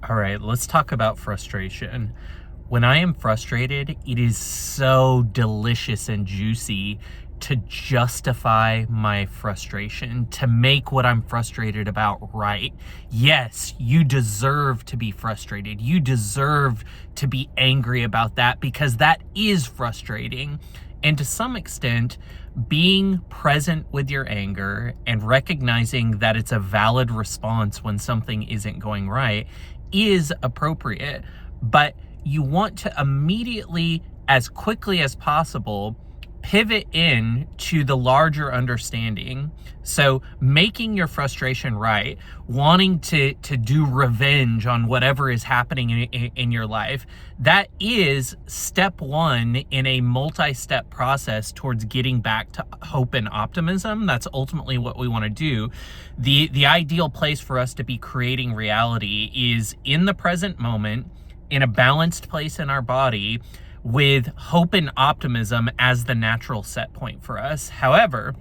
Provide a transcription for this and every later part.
All right, let's talk about frustration. When I am frustrated, it is so delicious and juicy to justify my frustration, to make what I'm frustrated about right. Yes, you deserve to be frustrated. You deserve to be angry about that because that is frustrating. And to some extent, being present with your anger and recognizing that it's a valid response when something isn't going right is appropriate. But you want to immediately, as quickly as possible, pivot in to the larger understanding. So making your frustration right, wanting to do revenge on whatever is happening in your life, that is step one in a multi-step process towards getting back to hope and optimism. That's ultimately what we want to do. The ideal place for us to be creating reality is in the present moment, in a balanced place in our body, with hope and optimism as the natural set point for us. However,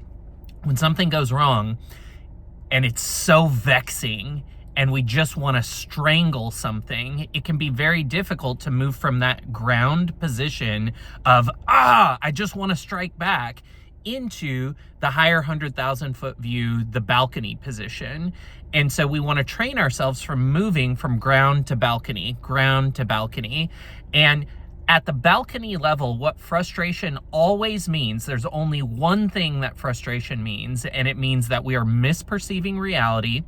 when something goes wrong and it's so vexing and we just want to strangle something, it can be very difficult to move from that ground position of, I just want to strike back, into the higher 100,000 foot view, the balcony position. And so we want to train ourselves from moving from ground to balcony. And at the balcony level, what frustration always means, there's only one thing that frustration means, and it means that we are misperceiving reality,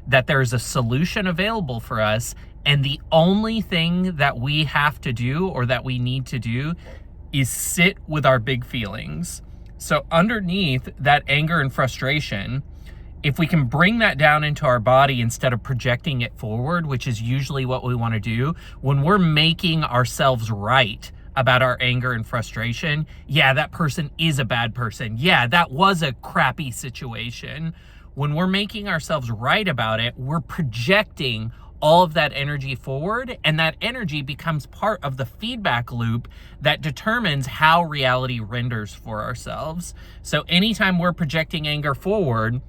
that there's a solution available for us, and the only thing that we have to do or that we need to do is sit with our big feelings. So underneath that anger and frustration, if we can bring that down into our body instead of projecting it forward, which is usually what we want to do, when we're making ourselves right about our anger and frustration, yeah, that person is a bad person. Yeah, that was a crappy situation. When we're making ourselves right about it, we're projecting all of that energy forward, and that energy becomes part of the feedback loop that determines how reality renders for ourselves. So anytime we're projecting anger forward,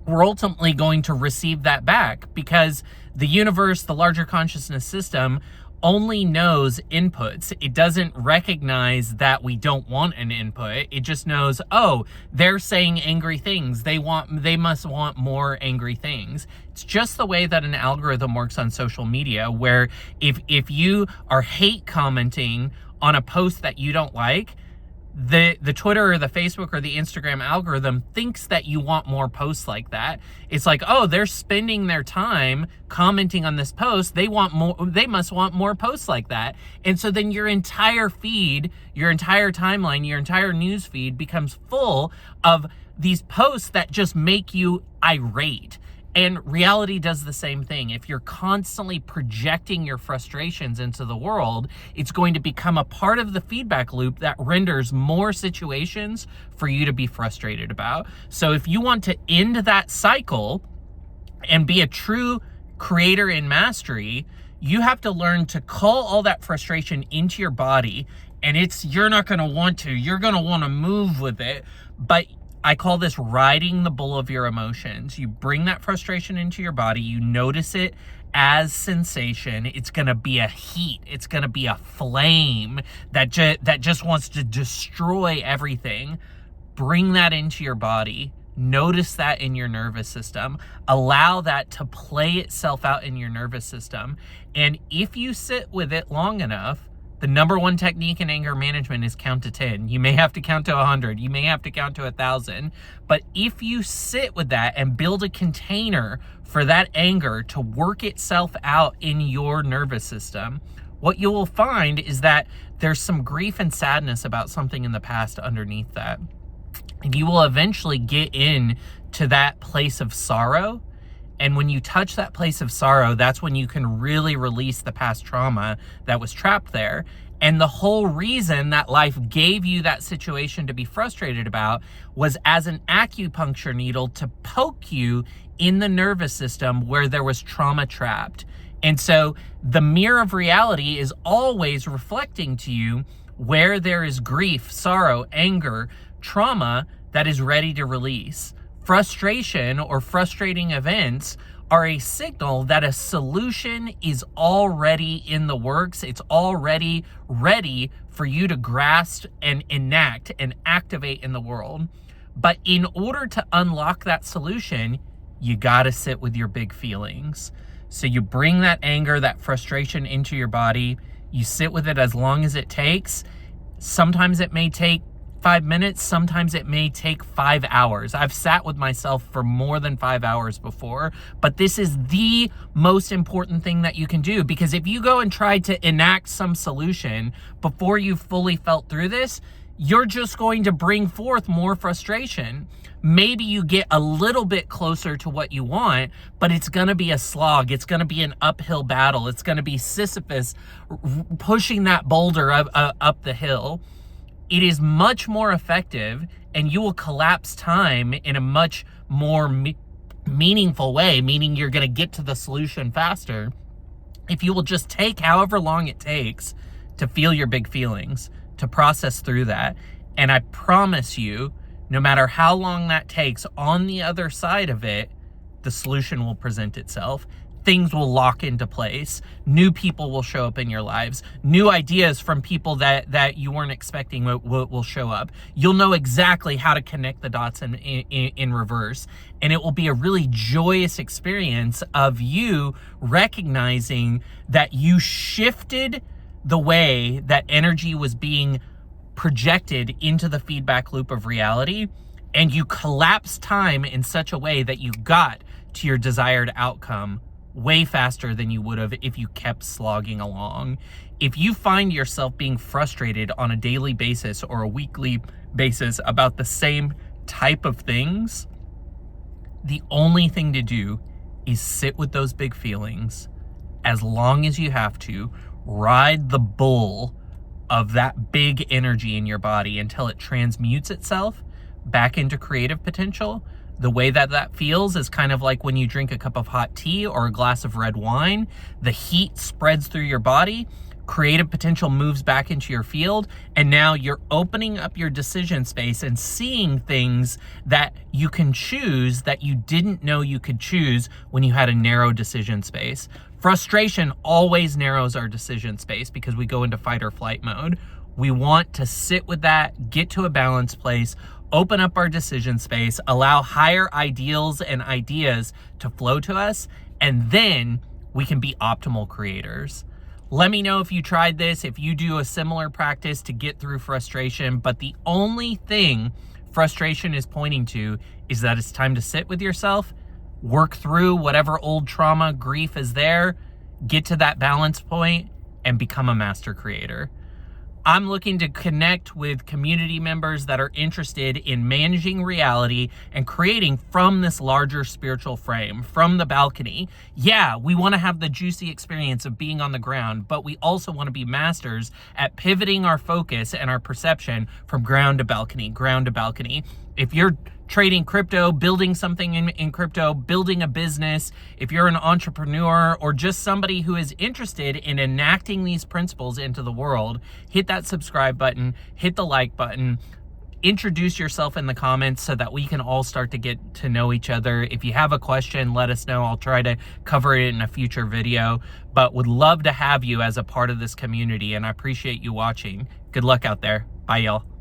we're ultimately going to receive that back because the universe, the larger consciousness system, only knows inputs. It doesn't recognize that we don't want an input. It just knows, oh, they're saying angry things. They must want more angry things. It's just the way that an algorithm works on social media, where if you are hate commenting on a post that you don't like, the Twitter or the Facebook or the Instagram algorithm thinks that you want more posts like that. It's like, oh, they're spending their time commenting on this post. They must want more posts like that. And so then your entire feed, your entire timeline, your entire news feed becomes full of these posts that just make you irate. And reality does the same thing. If you're constantly projecting your frustrations into the world, it's going to become a part of the feedback loop that renders more situations for you to be frustrated about. So if you want to end that cycle and be a true creator in mastery, you have to learn to call all that frustration into your body. And you're not going to want to. You're going to want to move with it. But I call this riding the bull of your emotions. You bring that frustration into your body. You notice it as sensation. It's going to be a heat. It's going to be a flame that just wants to destroy everything. Bring that into your body. Notice that in your nervous system. Allow that to play itself out in your nervous system. And if you sit with it long enough, the number one technique in anger management is count to 10. You may have to count to 100. You may have to count to 1,000. But if you sit with that and build a container for that anger to work itself out in your nervous system, what you will find is that there's some grief and sadness about something in the past underneath that. And you will eventually get in to that place of sorrow. And when you touch that place of sorrow, that's when you can really release the past trauma that was trapped there. And the whole reason that life gave you that situation to be frustrated about was as an acupuncture needle to poke you in the nervous system where there was trauma trapped. And so the mirror of reality is always reflecting to you where there is grief, sorrow, anger, trauma that is ready to release. Frustration or frustrating events are a signal that a solution is already in the works. It's already ready for you to grasp and enact and activate in the world. But in order to unlock that solution, you got to sit with your big feelings. So you bring that anger, that frustration into your body. You sit with it as long as it takes. Sometimes it may take 5 minutes. Sometimes it may take 5 hours. I've sat with myself for more than 5 hours before, but this is the most important thing that you can do, because if you go and try to enact some solution before you've fully felt through this, you're just going to bring forth more frustration. Maybe you get a little bit closer to what you want, but it's going to be a slog. It's going to be an uphill battle. It's going to be Sisyphus pushing that boulder up the hill. It is much more effective, and you will collapse time in a much more meaningful way, meaning you're going to get to the solution faster if you will just take however long it takes to feel your big feelings, to process through that. And I promise you, no matter how long that takes, on the other side of it, the solution will present itself. Things will lock into place. New people will show up in your lives. New ideas from people that you weren't expecting will show up. You'll know exactly how to connect the dots in reverse. And it will be a really joyous experience of you recognizing that you shifted the way that energy was being projected into the feedback loop of reality, and you collapsed time in such a way that you got to your desired outcome way faster than you would have if you kept slogging along. If you find yourself being frustrated on a daily basis or a weekly basis about the same type of things, the only thing to do is sit with those big feelings as long as you have to, ride the bull of that big energy in your body until it transmutes itself back into creative potential. The way that feels is kind of like when you drink a cup of hot tea or a glass of red wine. The heat spreads through your body, creative potential moves back into your field, and now you're opening up your decision space and seeing things that you can choose that you didn't know you could choose when you had a narrow decision space. Frustration always narrows our decision space because we go into fight or flight mode. We want to sit with that, get to a balanced place, open up our decision space, allow higher ideals and ideas to flow to us, and then we can be optimal creators. Let me know if you tried this, if you do a similar practice to get through frustration, but the only thing frustration is pointing to is that it's time to sit with yourself, work through whatever old trauma, grief is there, get to that balance point, and become a master creator. I'm looking to connect with community members that are interested in managing reality and creating from this larger spiritual frame, from the balcony. Yeah, we want to have the juicy experience of being on the ground, but we also want to be masters at pivoting our focus and our perception from ground to balcony, ground to balcony. If you're trading crypto, building something in crypto, building a business, if you're an entrepreneur or just somebody who is interested in enacting these principles into the world, hit that subscribe button, hit the like button, introduce yourself in the comments so that we can all start to get to know each other. If you have a question, let us know. I'll try to cover it in a future video, but would love to have you as a part of this community, and I appreciate you watching. Good luck out there. Bye, y'all.